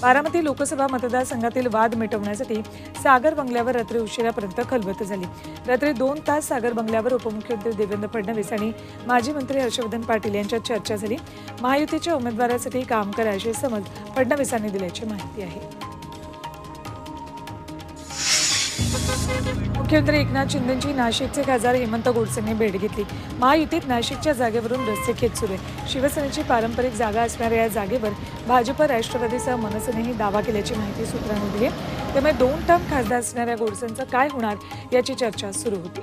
बारामती लोकसभा मतदारसंघातील वाद मिटवण्यासाठी सागर बंगल्यावर रात्री उशिरापर्यंत खलबत झाली। रात्री 2 तास सागर बंगल्यावर उपमुख्यमंत्री देवेंद्र फडणवीस आणि माजी मंत्री हर्षवर्धन पाटील यांच्यात चर्चा झाली। महायुतीच्या उमेदवारासाठी काम करा अशी समज फडणवीसांनी दिल्याची माहिती आहे। मुख्यमंत्री एकनाथ शिंदेंची नाशिकचे खासदार हेमंत गोडसेंनी भेट घेतली। महायुतीत नाशिकच्या जागेवरून रस्सीखेच सुरू आहे। शिवसेनेची पारंपरिक जागा असणाऱ्या या जागेवर भाजप, राष्ट्रवादीसह मनसेनेही दावा केल्याची माहिती सूत्रांनी दिली। त्यामुळे 2 टर्म खासदार असणाऱ्या गोडसेंचं काय होणार याची चर्चा सुरू होती।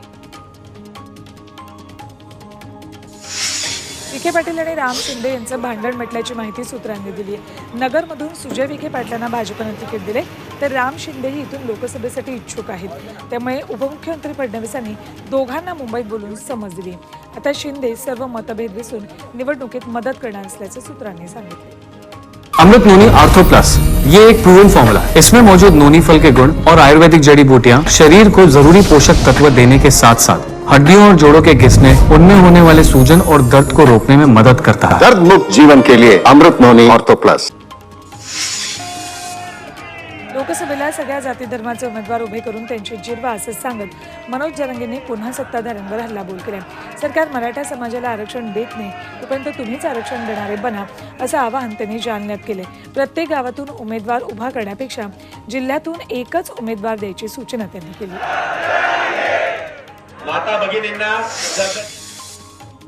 विखे पाटील आणि राम शिंदे यांचं भांडण मिटल्याची माहिती सूत्रांनी दिली आहे। नगरमधून सुजय विखे पाटलांना भाजपने तिकीट दिले, तर राम शिंदेही इथून लोकसभेसाठी इच्छुक आहेत। त्यामुळे उपमुख्यमंत्री फडणवीसांनी दोघांना मुंबईत बोलून समज दिली। आता शिंदे सर्व मतभेद विसरून निवडणुकीत मदत करणार असल्याचे सूत्रांनी सांगितले। अमृत नोनी आर्थो प्लस, ये एक प्रूवन फॉर्मूला है। इसमें मौजूद नोनी फल के गुण और आयुर्वेदिक जड़ी बूटियां शरीर को जरूरी पोषक तत्व देने के साथ साथ हड्डियों और जोड़ों के घिसने, उनमें होने वाले सूजन और दर्द को रोकने में मदद करता है। दर्द मुक्त जीवन के लिए अमृत नोनी आर्थो प्लस। लोकसभेला सगळ्या जाती धर्माचे उमेदवार उभे करून त्यांची जिरवा असं सांगत मनोज जरांगेंनी पुन्हा सत्ताधाऱ्यांवर हल्लाबोल केला। सरकार मराठा समाजाला आरक्षण देत नाही, तोपर्यंत तुम्हीच आरक्षण देणारे बना असं आवाहन त्यांनी जालन्यात केले। प्रत्येक गावातून उमेदवार उभा करण्यापेक्षा जिल्ह्यातून एकच उमेदवार द्यायची सूचना त्यांनी केली।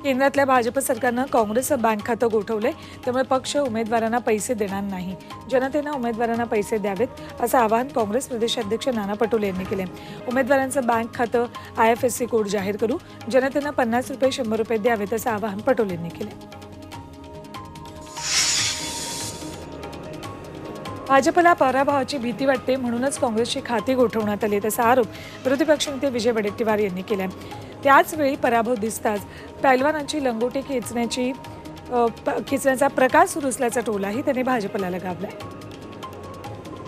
केंद्रातल्या भाजप सरकारनं काँग्रेस बँक खातं गोठवले, त्यामुळे पक्ष उमेदवारांना पैसे देणार नाही। जनतेनं उमेदवारांना पैसे द्यावेत असं आवाहन काँग्रेस प्रदेशाध्यक्ष नाना पटोले यांनी केले। उमेदवारांचं बँक खातं IFSC कोड जाहीर करू, जनतेनं 50 रुपये 100 रुपये द्यावेत असं आवाहन पटोले यांनी केले। भाजपला पराभवाची भीती वाटते, म्हणूनच काँग्रेसची खाती गोठवण्यात आली असा आरोप विरोधी पक्षनेते विजय वडेट्टीवार यांनी केला। त्याचवेळी पराभव दिसताच पैलवानांची लंगोटी खेचण्याचा प्रकार सुरू असल्याचा टोलाही त्यांनी भाजपला लगावला।